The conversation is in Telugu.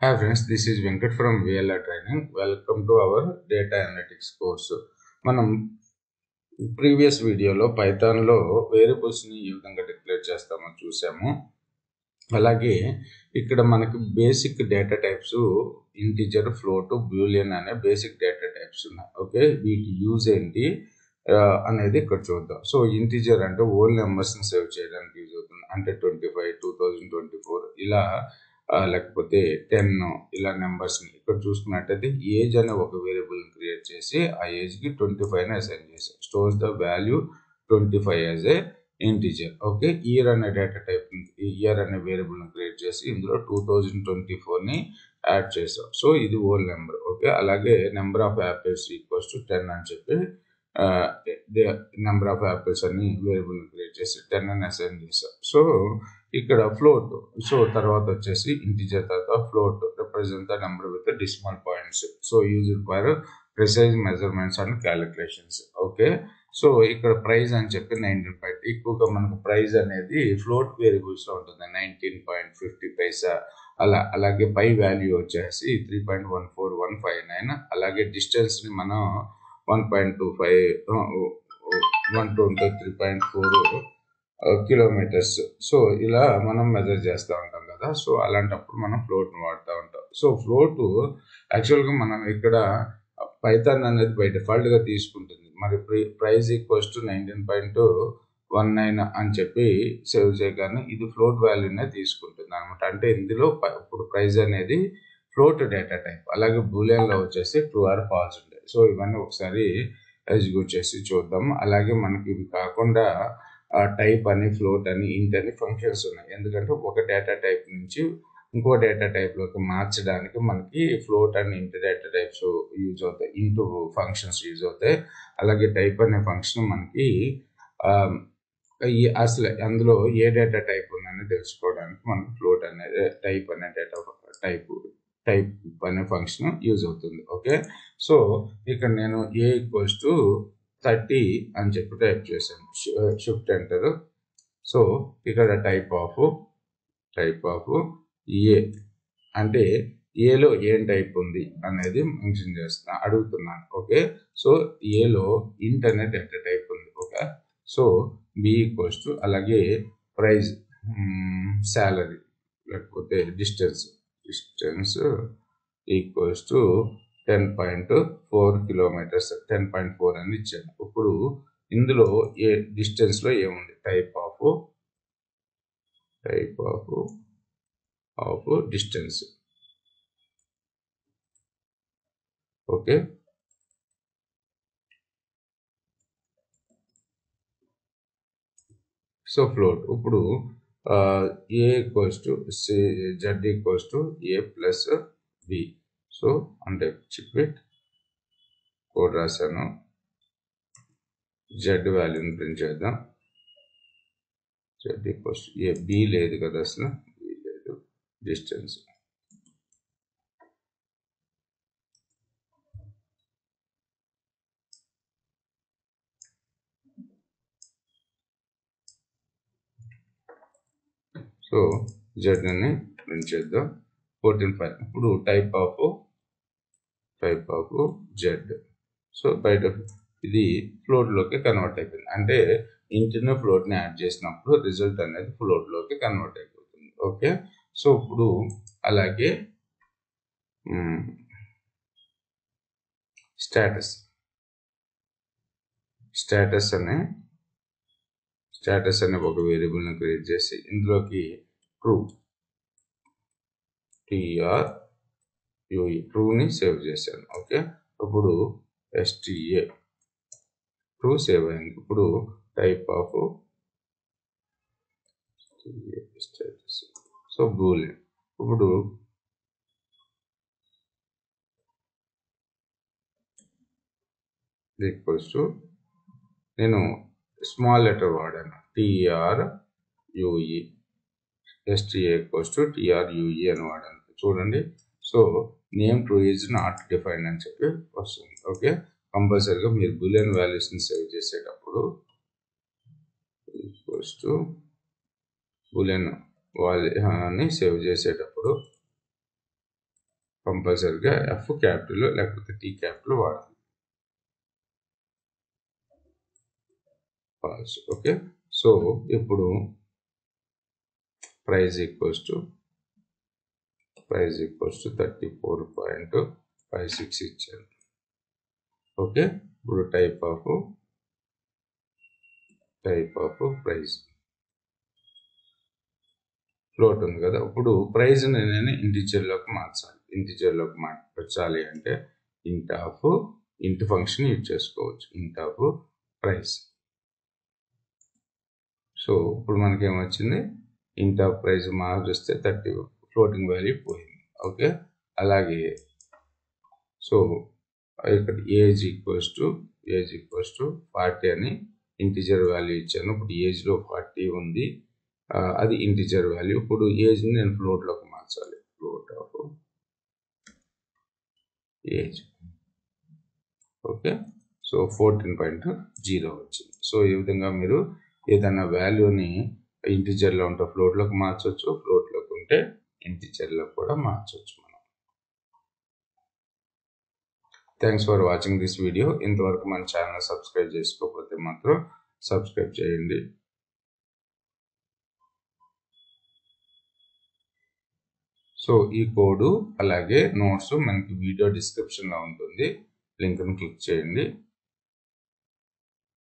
Hi friends, this is Venkat from VLR Training. Welcome to our Data Analytics course. మనం ప్రీవియస్ వీడియోలో పైథాన్లో వేరియబుల్స్ని ఏ విధంగా డిక్లేర్ చేస్తామో చూసాము. అలాగే ఇక్కడ మనకి basic data types integer, float, Boolean అనే బేసిక్ డేటా టైప్స్ ఉన్నాయి. ఓకే, వీటి యూజ్ ఏంటి అనేది ఇక్కడ చూద్దాం. సో ఇంటిజర్ అంటే ఓల్ నెంబర్స్ని సేవ్ చేయడానికి యూజ్ అవుతుంది. అంటే 25, 2024 ఇలా లేకపోతే 10 ఇలా నెంబర్స్ని ఇక్కడ చూసుకున్నట్టయితే ఏజ్ అనే ఒక వేరియబుల్ని క్రియేట్ చేసి ఆ ఏజ్కి 25ని అసైన్ చేసి stores the value 25 as a integer. Okay, year అనే డేటా టైప్ ఇయర్ అనే వేరియబుల్ని క్రియేట్ చేసి ఇందులో 2024ని యాడ్ చేసాం. సో ఇది ఓల్ నెంబర్. ఓకే, అలాగే number of apples equals to 10 అని చెప్పి నెంబర్ ఆఫ్ యాపిల్స్ అని వేరియబుల్ని క్రియేట్ చేసి 10 అని అసైన్ చేసాం. సో ఇక్కడ ఫ్లోట్, సో తర్వాత వచ్చేసి ఇంటిజర్ తర్వాత float represent the number with decimal points. So used for precise measurements and calculations. Okay, so ఇక్కడ ప్రైస్ అని చెప్పి 19. ఎక్కువగా మనకు ప్రైస్ అనేది ఫ్లోట్ వేరియబుల్స్ లో ఉంటుంది, 19.50 పైసా అలా. అలాగే పై వాల్యూ వచ్చేసి 3.14159. అలాగే డిస్టెన్స్ ని మనం 1.25 3.4 కిలోమీటర్స్. సో ఇలా మనం మెజర్ చేస్తూ ఉంటాం కదా. సో అలాంటప్పుడు మనం ఫ్లోట్ని వాడుతూ ఉంటాం. సో ఫ్లోట్ యాక్చువల్గా మనం ఇక్కడ పైథాన్ అనేది బై డిఫాల్ట్గా తీసుకుంటుంది. మరి ప్రైస్ ఈక్వల్స్ టు 19.19 అని చెప్పి సేవ్ చేయగానే ఇది ఫ్లోట్ వాల్యూనే తీసుకుంటుంది అనమాట. అంటే ఇందులో ఇప్పుడు ప్రైస్ అనేది ఫ్లోట్ డేటా టైప్. అలాగే బూలియన్లో వచ్చేసి ట్రూ ఆర్ ఫాల్స్ ఉంటాయి. సో ఇవన్నీ ఒకసారి ఎగ్జిక్యూట్ చేసి చూద్దాం. అలాగే మనకి ఇవి కాకుండా టైప్ అని, ఫ్లోట్ అని, ఇంట్ అని ఫంక్షన్స్ ఉన్నాయి. ఎందుకంటే ఒక డేటా టైప్ నుంచి ఇంకో డేటా టైప్లోకి మార్చడానికి మనకి ఫ్లోట్ అండ్ ఇంట్ డేటా టైప్స్ యూజ్ అవుతాయి, ఇంటూ ఫంక్షన్స్ యూజ్ అవుతాయి. అలాగే టైప్ అనే ఫంక్షన్ మనకి అసలు అందులో ఏ డేటా టైప్ ఉందని తెలుసుకోవడానికి మనకి ఫ్లోట్ అనేది టైప్ అనే డేటా టైప్ అనే ఫంక్షన్ యూజ్ అవుతుంది. ఓకే, సో ఇక్కడ నేను ఏ ఈక్వల్స్ టు 30 అని చెప్పి టైప్ చేశాను, షిఫ్ట్ ఎంటర్. సో ఇక్కడ టైప్ ఆఫ్ ఏ అంటే ఏలో ఏం టైప్ ఉంది అనేది మెన్షన్ అడుగుతున్నాను. ఓకే, సో ఏలో ఇంట్ అనే డేటా టైప్ ఉంది. Okay, so B equals to అలాగే ప్రైజ్, శాలరీ లేకపోతే డిస్టెన్స్ ఈక్వల్స్ టు 10.4 కిలోమీటర్స్, 10.4 అని ఇచ్చాను. ఇప్పుడు ఇందులో ఏ డిస్టెన్స్లో ఏముంది, type of distance. Okay, so float ఇప్పుడు A equals to Z equals to A plus B. So అంటే చిప్పిట్ కోడ్ రాశాను. జెడ్ వాల్యూని ప్రింట్ చేద్దాం. Z equals to A, B లేదు కదా, అసలు బి లేదు. డిస్టెన్స్ సో జెడ్ అని ప్రింట్ చేద్దాం. 14.5. ఇప్పుడు టైప్ ఆఫ్ జెడ్. సో బయట ఇది ఫ్లోట్లోకి కన్వర్ట్ అయిపోయింది. అంటే ఇంటిని ఫ్లోట్ని యాడ్ చేసినప్పుడు రిజల్ట్ అనేది ఫ్లోట్లోకి కన్వర్ట్ అయిపోతుంది. ఓకే, సో ఇప్పుడు అలాగే స్టేటస్ అనే ఒక వేరియబుల్ని క్రియేట్ చేసి ఇందులోకి ట్రూని సేవ్ చేశాను. ఓకే, ఇప్పుడు STA ట్రూ సేవ్ అయింది. ఇప్పుడు type of status, so Boolean. ఇప్పుడు ఈక్వల్స్ టు నేను స్మాల్ లెటర్ వాడాను, TRUE. STA equals to TRUE అని వాడాను. చూడండి, so name true is not defined అని చెప్పి వస్తుంది. ఓకే, కంపల్సరీగా మీరు బూలియన్ వాల్యూస్ని సేవ్ చేసేటప్పుడు ఈక్వల్స్ టు బూలియన్ వాల్యూని సేవ్ చేసేటప్పుడు కంపల్సరీగా ఎఫ్ క్యాపిటల్ లేకపోతే టీ క్యాపిటల్ వాడాలి. ఫాల్స్. ఓకే, సో ఇప్పుడు ప్రైస్ ఈక్వల్స్ టు 34.56 ఇచ్చారు. ఓకే, ఇప్పుడు టైప్ ఆఫ్ ప్రైస్ ఫ్లోట్ ఉంది కదా. ఇప్పుడు ప్రైజ్ని నేను ఇంటిజర్లోకి మార్చాలి అంటే ఇంట్ ఫంక్షన్ యూజ్ చేసుకోవచ్చు. ఇంట్ ఆఫ్ ప్రైస్. సో ఇప్పుడు మనకేమొచ్చింది, ఇంట్ ఆఫ్ ప్రైస్ మారిస్తే 30 ఫ్లోటింగ్ వాల్యూ పోయింది. ఓకే, అలాగే సో ఇక్కడ ఏజ్ ఈక్వల్స్ టు 40 అని ఇంటిజర్ వాల్యూ ఇచ్చాను. ఇప్పుడు ఏజ్లో 40 ఉంది, అది ఇంటిజర్ వాల్యూ. ఇప్పుడు ఏజ్ని నేను ఫ్లోట్లోకి మార్చాలి. Float of age. Okay, so 14.0 వచ్చింది. సో ఈ విధంగా మీరు ఏదైనా వాల్యూని ఇంటిజర్లో ఉంటే ఫ్లోట్లోకి మార్చవచ్చు, ఫ్లోట్లోకి ఉంటే ఇంటిజర్లో కూడా మార్చవచ్చు మనం. Thanks for watching this video. ఇంతవరకు మన ఛానల్ సబ్స్క్రైబ్ చేసుకోకపోతే మాత్రం సబ్స్క్రైబ్ చేయండి. సో ఈ కోడ్ అలాగే నోట్స్ మనకి వీడియో డిస్క్రిప్షన్లో ఉంటుంది, లింక్ను క్లిక్ చేయండి.